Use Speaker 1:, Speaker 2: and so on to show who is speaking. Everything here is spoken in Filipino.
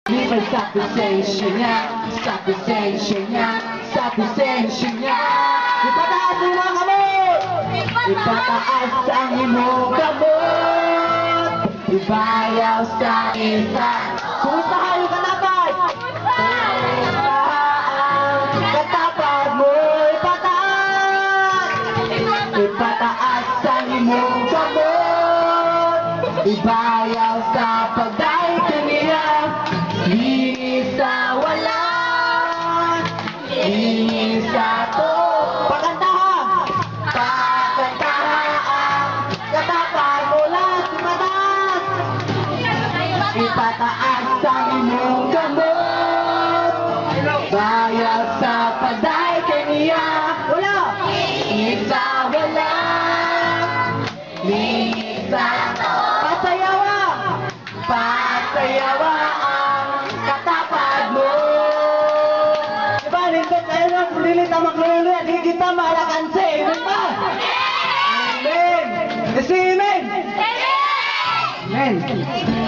Speaker 1: Libre sa presensya niya, sa presensya niya, sa presensya niya. Ipataas ang mga kamot! Ipataas ang imong kamot! Ibayaw sa isa. Kumusta kayo katapat? Ang katapat mo ipataas! Ipataas ang imong kamot! Ibayaw sa pagdaig kaniya. Linis sa wala, linis sa to. Pakanta ha! Pakanta ang katapat mula sa mataas. Ipataas ang imong kamot. Bayad sa pagdaig kaniya. Wala! Linis sa wala, linis sa to. Pasayawa! Pasayawa! Lilit na magluluyan, hindi kita malakan sa imin pa! Amen! Kasi amen! Amen!